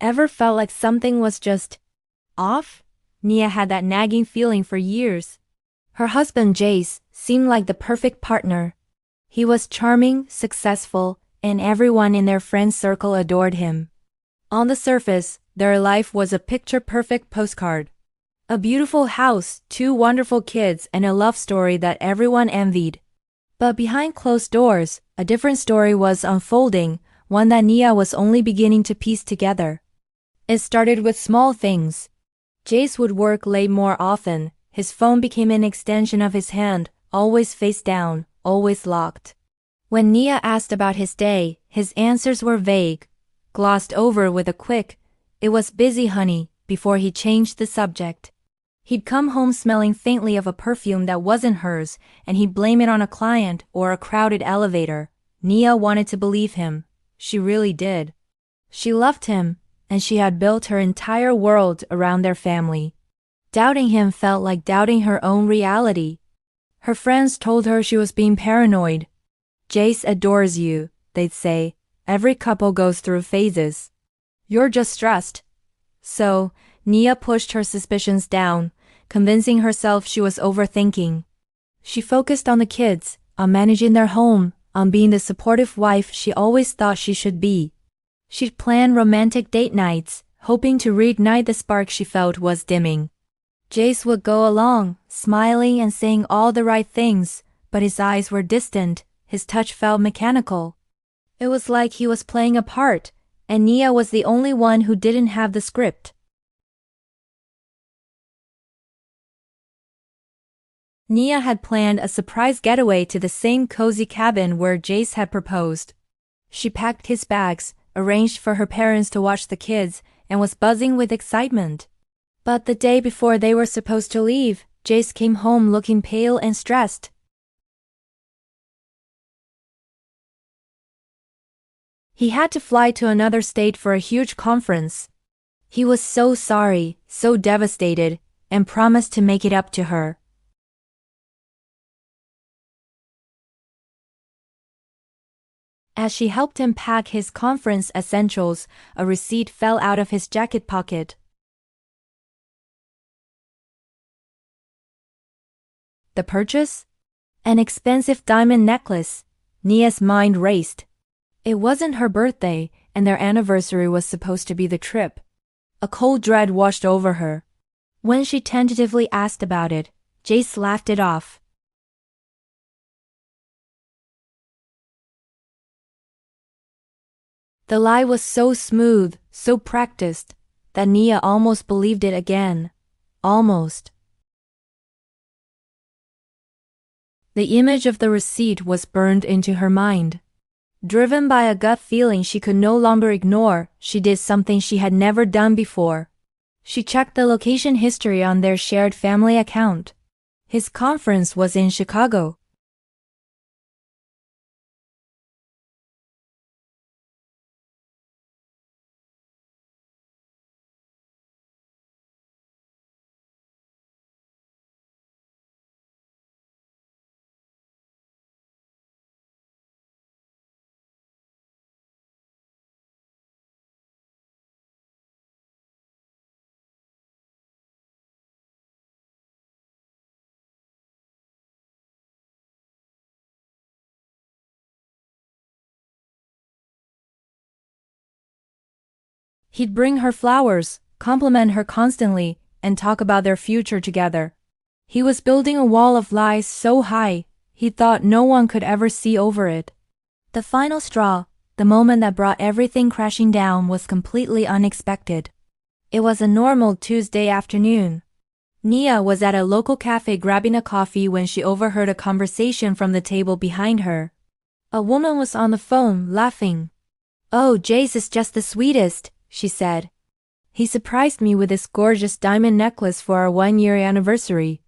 Ever felt like something was just off? Nia had that nagging feeling for years. Her husband Jace seemed like the perfect partner. He was charming, successful, and everyone in their friend circle adored him. On the surface, their life was a picture-perfect postcard. A beautiful house, 2 wonderful kids, and a love story that everyone envied. But behind closed doors, a different story was unfolding, one that Nia was only beginning to piece together. It started with small things. Jace would work late more often. His phone became an extension of his hand, always face down, always locked. When Nia asked about his day, his answers were vague, glossed over with a quick, "It was busy, honey," before he changed the subject. He'd come home smelling faintly of a perfume that wasn't hers, and he'd blame it on a client or a crowded elevator. Nia wanted to believe him. She really did. She loved him, and she had built her entire world around their family. Doubting him felt like doubting her own reality. Her friends told her she was being paranoid. "Jace adores you," they'd say. "Every couple goes through phases. You're just stressed." So, Nia pushed her suspicions down, convincing herself she was overthinking. She focused on the kids, on managing their home, on being the supportive wife she always thought she should be. She'd plan romantic date nights, hoping to reignite the spark she felt was dimming. Jace would go along, smiling and saying all the right things, but his eyes were distant, his touch felt mechanical. It was like he was playing a part, and Nia was the only one who didn't have the script. Nia had planned a surprise getaway to the same cozy cabin where Jace had proposed. She packed his bags, arranged for her parents to watch the kids, and was buzzing with excitement. But the day before they were supposed to leave, Jace came home looking pale and stressed. He had to fly to another state for a huge conference. He was so sorry, so devastated, and promised to make it up to her. As she helped him pack his conference essentials, a receipt fell out of his jacket pocket. The purchase? An expensive diamond necklace. Nia's mind raced. It wasn't her birthday, and their anniversary was supposed to be the trip. A cold dread washed over her. When she tentatively asked about it, Jace laughed it off. The lie was so smooth, so practiced, that Nia almost believed it again. Almost. The image of the receipt was burned into her mind. Driven by a gut feeling she could no longer ignore, she did something she had never done before. She checked the location history on their shared family account. His conference was in Chicago. He'd bring her flowers, compliment her constantly, and talk about their future together. He was building a wall of lies so high, he thought no one could ever see over it. The final straw, the moment that brought everything crashing down, was completely unexpected. It was a normal Tuesday afternoon. Nia was at a local cafe grabbing a coffee when she overheard a conversation from the table behind her. A woman was on the phone, laughing. "Oh, Jace is just the sweetest," she said. "He surprised me with this gorgeous diamond necklace for our 1-year anniversary.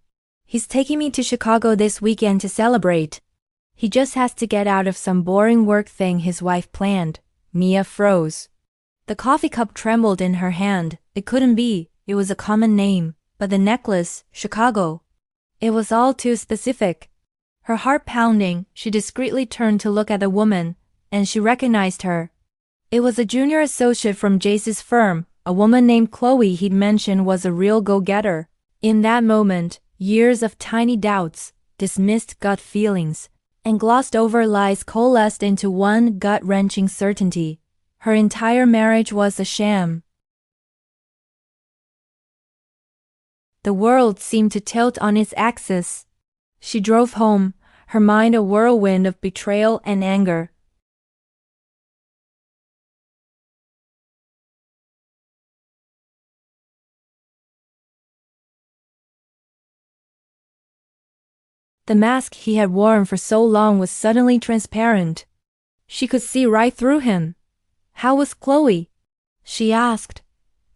He's taking me to Chicago this weekend to celebrate. He just has to get out of some boring work thing his wife planned." Nia froze. The coffee cup trembled in her hand. It couldn't be. It was a common name. But the necklace, Chicago. It was all too specific. Her heart pounding, she discreetly turned to look at the woman, and she recognized her. It was a junior associate from Jace's firm, a woman named Chloe he'd mentioned was a real go-getter. In that moment, years of tiny doubts, dismissed gut feelings, and glossed over lies coalesced into one gut-wrenching certainty. Her entire marriage was a sham. The world seemed to tilt on its axis. She drove home, her mind a whirlwind of betrayal and anger. The mask he had worn for so long was suddenly transparent. She could see right through him. "How was Chloe?" she asked,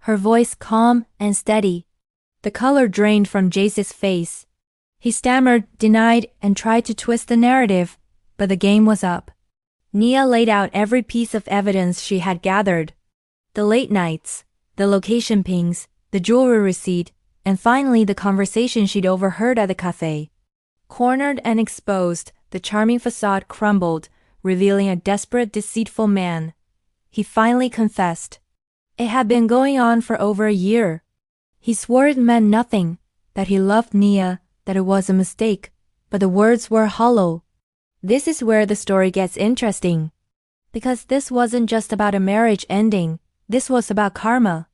her voice calm and steady. The color drained from Jace's face. He stammered, denied, and tried to twist the narrative, but the game was up. Nia laid out every piece of evidence she had gathered. The late nights, the location pings, the jewelry receipt, and finally the conversation she'd overheard at the cafe. Cornered and exposed, the charming facade crumbled, revealing a desperate, deceitful man. He finally confessed. It had been going on for over a year. He swore it meant nothing, that he loved Nia, that it was a mistake, but the words were hollow. This is where the story gets interesting. Because this wasn't just about a marriage ending, this was about karma.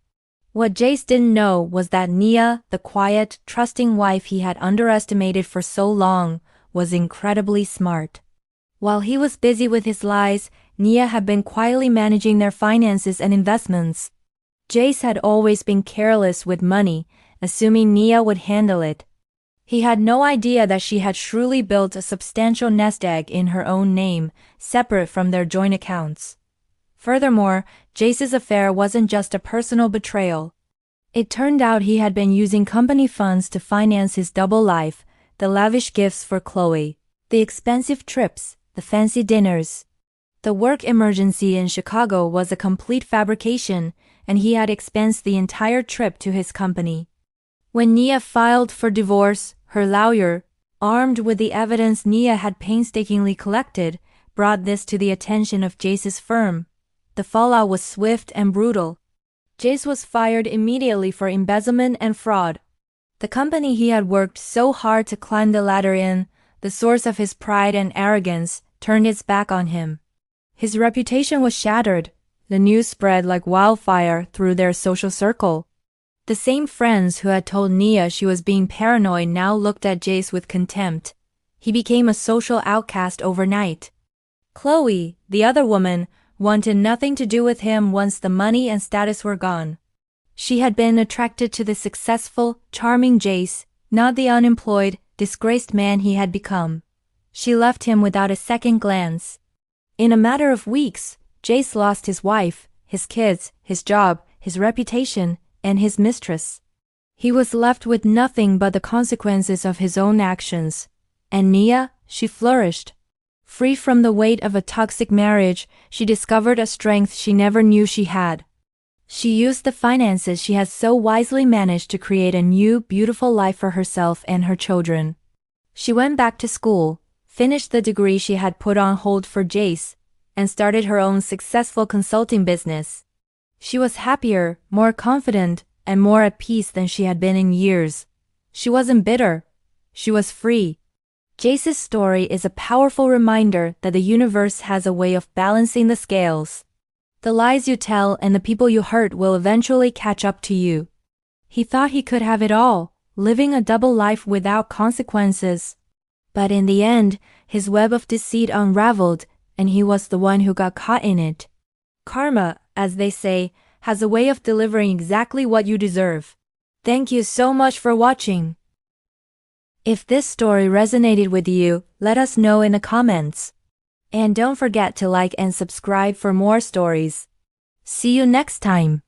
What Jace didn't know was that Nia, the quiet, trusting wife he had underestimated for so long, was incredibly smart. While he was busy with his lies, Nia had been quietly managing their finances and investments. Jace had always been careless with money, assuming Nia would handle it. He had no idea that she had shrewdly built a substantial nest egg in her own name, separate from their joint accounts. Furthermore, Jace's affair wasn't just a personal betrayal. It turned out he had been using company funds to finance his double life, the lavish gifts for Chloe, the expensive trips, the fancy dinners. The work emergency in Chicago was a complete fabrication, and he had expensed the entire trip to his company. When Nia filed for divorce, her lawyer, armed with the evidence Nia had painstakingly collected, brought this to the attention of Jace's firm. The fallout was swift and brutal. Jace was fired immediately for embezzlement and fraud. The company he had worked so hard to climb the ladder in, the source of his pride and arrogance, turned its back on him. His reputation was shattered. The news spread like wildfire through their social circle. The same friends who had told Nia she was being paranoid now looked at Jace with contempt. He became a social outcast overnight. Chloe, the other woman, wanted nothing to do with him once the money and status were gone. She had been attracted to the successful, charming Jace, not the unemployed, disgraced man he had become. She left him without a second glance. In a matter of weeks, Jace lost his wife, his kids, his job, his reputation, and his mistress. He was left with nothing but the consequences of his own actions. And Nia, she flourished. Free from the weight of a toxic marriage, she discovered a strength she never knew she had. She used the finances she had so wisely managed to create a new, beautiful life for herself and her children. She went back to school, finished the degree she had put on hold for Jace, and started her own successful consulting business. She was happier, more confident, and more at peace than she had been in years. She wasn't bitter. She was free. Jace's story is a powerful reminder that the universe has a way of balancing the scales. The lies you tell and the people you hurt will eventually catch up to you. He thought he could have it all, living a double life without consequences. But in the end, his web of deceit unraveled, and he was the one who got caught in it. Karma, as they say, has a way of delivering exactly what you deserve. Thank you so much for watching. If this story resonated with you, let us know in the comments. And don't forget to like and subscribe for more stories. See you next time.